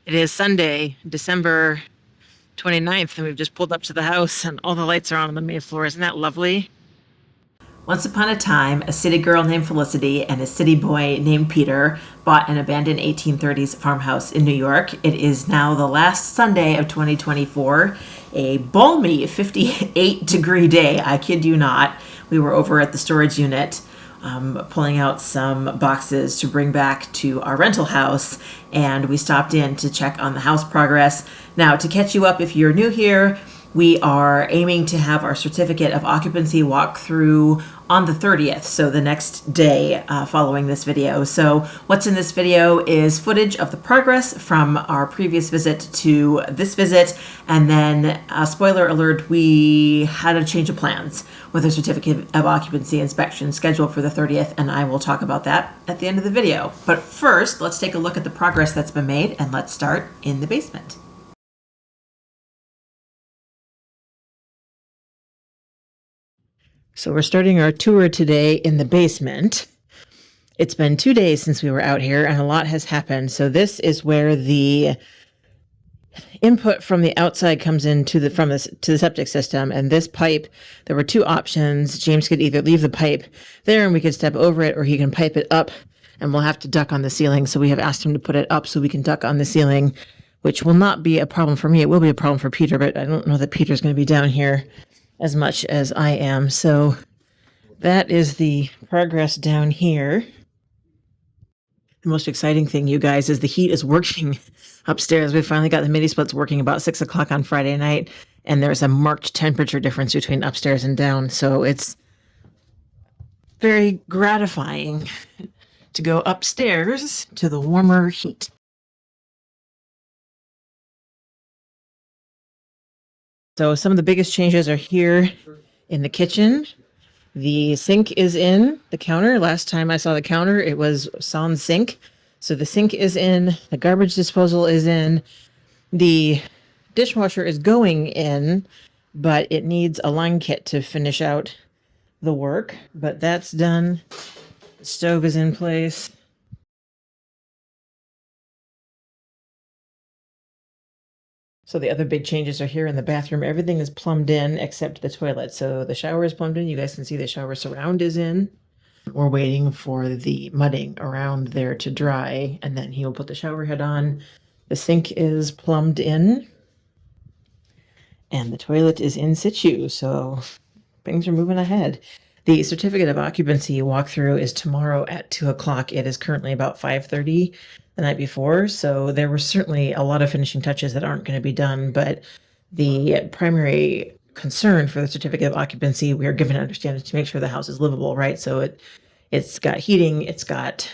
It is Sunday, December 29th, and we've just pulled up to the house and all the lights are on the main floor. Isn't that lovely? Once upon a time, a city girl named Felicity and a city boy named Peter bought an abandoned 1830s farmhouse in New York. It is now the last Sunday of 2024, a balmy 58-degree day. I kid you not. We were over at the storage unit pulling out some boxes to bring back to our rental house, and we stopped in to check on the house progress. Now, to catch you up if you're new here, we are aiming to have our certificate of occupancy walk through on the 30th, so the next day following this video. So what's in this video is footage of the progress from our previous visit to this visit, and then spoiler alert, we had a change of plans with a certificate of occupancy inspection scheduled for the 30th, and I will talk about that at the end of the video. But first, let's take a look at the progress that's been made, and let's start in the basement. So we're starting our tour today in the basement. It's been 2 days since we were out here and a lot has happened. So this is where the input from the outside comes into to the septic system. And this pipe, there were two options. James could either leave the pipe there and we could step over it, or he can pipe it up and we'll have to duck on the ceiling. So we have asked him to put it up so we can duck on the ceiling, which will not be a problem for me. It will be a problem for Peter, but I don't know that Peter's going to be down here as much as I am. So that is the progress down here. The most exciting thing, you guys, is the heat is working upstairs. We finally got the mini splits working about 6 o'clock on Friday night, and there's a marked temperature difference between upstairs and down. So it's very gratifying to go upstairs to the warmer heat. So some of the biggest changes are here in the kitchen. The sink is in the counter. Last time I saw the counter, it was sans sink. So the sink is in, the garbage disposal is in, the dishwasher is going in, but it needs a line kit to finish out the work, but that's done. The stove is in place. So the other big changes are here in the bathroom. Everything is plumbed in except the toilet. So the shower is plumbed in. You guys can see the shower surround is in. We're waiting for the mudding around there to dry, and then he will put the shower head on. The sink is plumbed in, and the toilet is in situ. So things are moving ahead. The certificate of occupancy walkthrough is tomorrow at 2 o'clock. It is currently about 5:30 the night before, so there were certainly a lot of finishing touches that aren't going to be done, but the primary concern for the certificate of occupancy, we are given to understand, is to make sure the house is livable, right? So it's got heating, it's got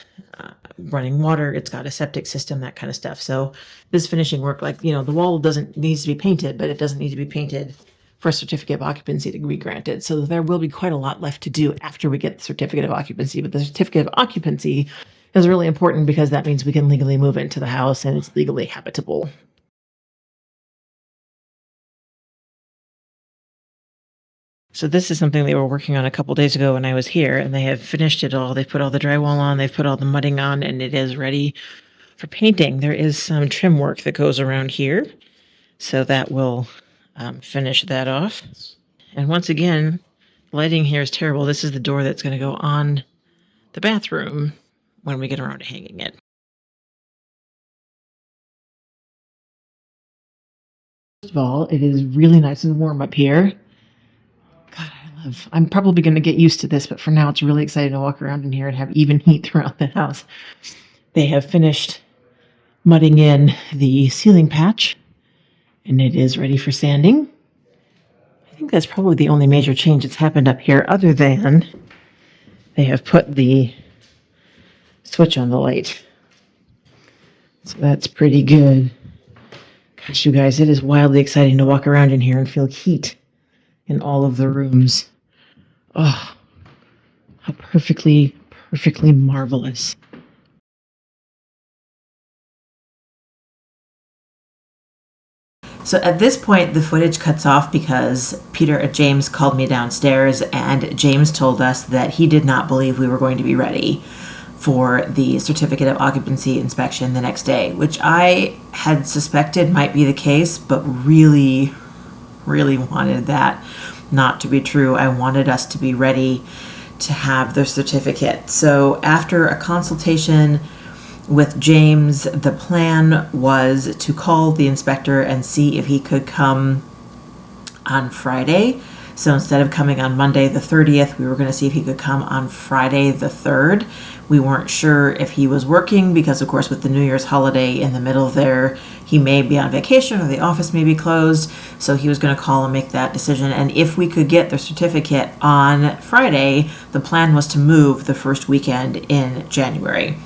running water, it's got a septic system, that kind of stuff. So this finishing work, like, the wall needs to be painted, but it doesn't need to be painted for a certificate of occupancy to be granted. So there will be quite a lot left to do after we get the certificate of occupancy, but the certificate of occupancy is really important because that means we can legally move into the house and it's legally habitable. So this is something they were working on a couple days ago when I was here, and they have finished it all. They've put all the drywall on, they've put all the mudding on, and it is ready for painting. There is some trim work that goes around here, so that will finish that off. And once again, lighting here is terrible. This is the door that's going to go on the bathroom when we get around to hanging it. First of all, it is really nice and warm up here. God, I'm probably going to get used to this, but for now it's really exciting to walk around in here and have even heat throughout the house. They have finished mudding in the ceiling patch, and it is ready for sanding. I think that's probably the only major change that's happened up here, other than they have put the switch on the light. So that's pretty good. Gosh, you guys, it is wildly exciting to walk around in here and feel heat in all of the rooms. Oh, how perfectly marvelous. So at this point, the footage cuts off because James called me downstairs, and James told us that he did not believe we were going to be ready for the certificate of occupancy inspection the next day, which I had suspected might be the case, but really wanted that not to be true. I wanted us to be ready to have the certificate. So after a consultation with James, the plan was to call the inspector and see if he could come on Friday. So instead of coming on Monday the 30th, we were going to see if he could come on Friday the 3rd. We weren't sure if he was working because, of course, with the New Year's holiday in the middle there, he may be on vacation or the office may be closed. So he was going to call and make that decision. And if we could get the certificate on Friday, the plan was to move the first weekend in January.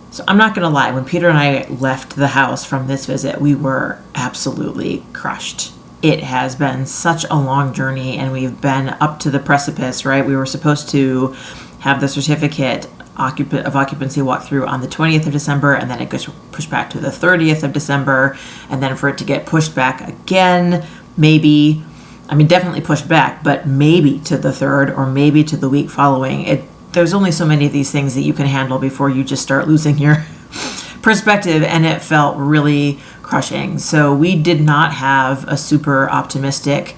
So I'm not going to lie, when Peter and I left the house from this visit, we were absolutely crushed. It has been such a long journey, and we've been up to the precipice, right? We were supposed to have the certificate of occupancy walkthrough on the 20th of December, and then it gets pushed back to the 30th of December, and then for it to get pushed back again, definitely pushed back, but maybe to the 3rd or maybe to the week following. There's only so many of these things that you can handle before you just start losing your perspective, and it felt really crushing. So we did not have a super optimistic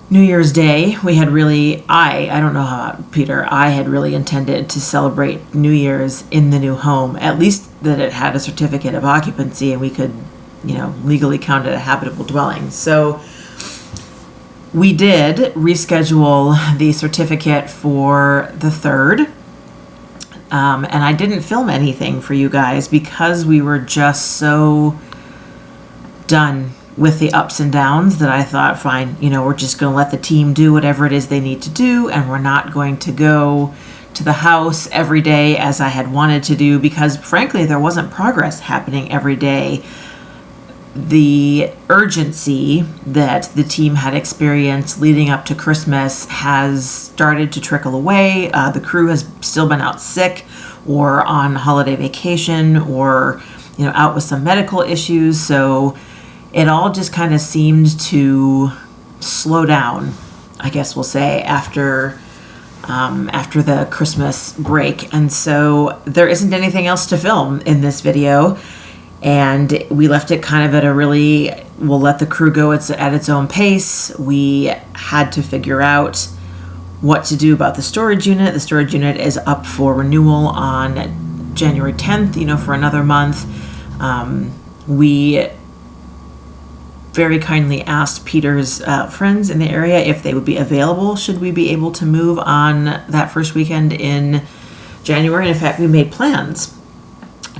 New Year's Day. We had I don't know how Peter, I had really intended to celebrate New Year's in the new home, at least that it had a certificate of occupancy and we could, legally count it a habitable dwelling. So we did reschedule the certificate for the 3rd. And I didn't film anything for you guys because we were just so done with the ups and downs that I thought, fine, we're just going to let the team do whatever it is they need to do, and we're not going to go to the house every day as I had wanted to do because, frankly, there wasn't progress happening every day. The urgency that the team had experienced leading up to Christmas has started to trickle away. The crew has still been out sick or on holiday vacation or, out with some medical issues. So it all just kind of seemed to slow down, I guess we'll say, after the Christmas break. And so there isn't anything else to film in this video. And we left it kind of at we'll let the crew go at its own pace. We had to figure out what to do about the storage unit. The storage unit is up for renewal on January 10th, for another month. We very kindly asked Peter's friends in the area if they would be available should we be able to move on that first weekend in January. And in fact, we made plans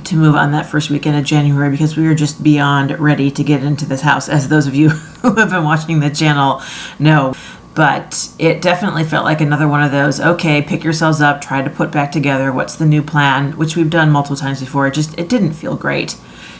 to move on that first weekend of January because we were just beyond ready to get into this house, as those of you who have been watching the channel know. But it definitely felt like another one of those, okay, pick yourselves up, try to put back together what's the new plan, which we've done multiple times before. It didn't feel great.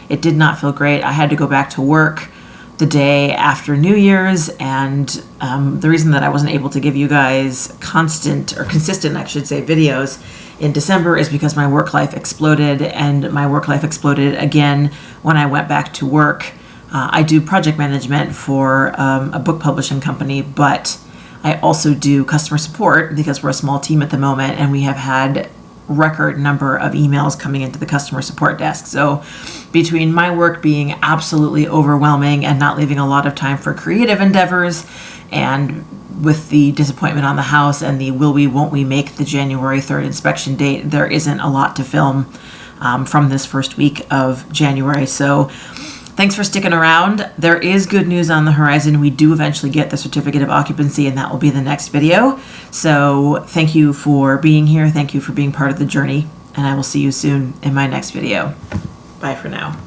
It did not feel great. I had to go back to work the day after New Year's, and the reason that I wasn't able to give you guys consistent, I should say, videos in December is because my work life exploded, and my work life exploded again when I went back to work. I do project management for a book publishing company, but I also do customer support because we're a small team at the moment, and we have had record number of emails coming into the customer support desk. So between my work being absolutely overwhelming and not leaving a lot of time for creative endeavors, and with the disappointment on the house and the will we, won't we make the January 3rd inspection date, there isn't a lot to film from this first week of January. So thanks for sticking around. There is good news on the horizon. We do eventually get the certificate of occupancy, and that will be the next video. So thank you for being here. Thank you for being part of the journey, and I will see you soon in my next video. Bye for now.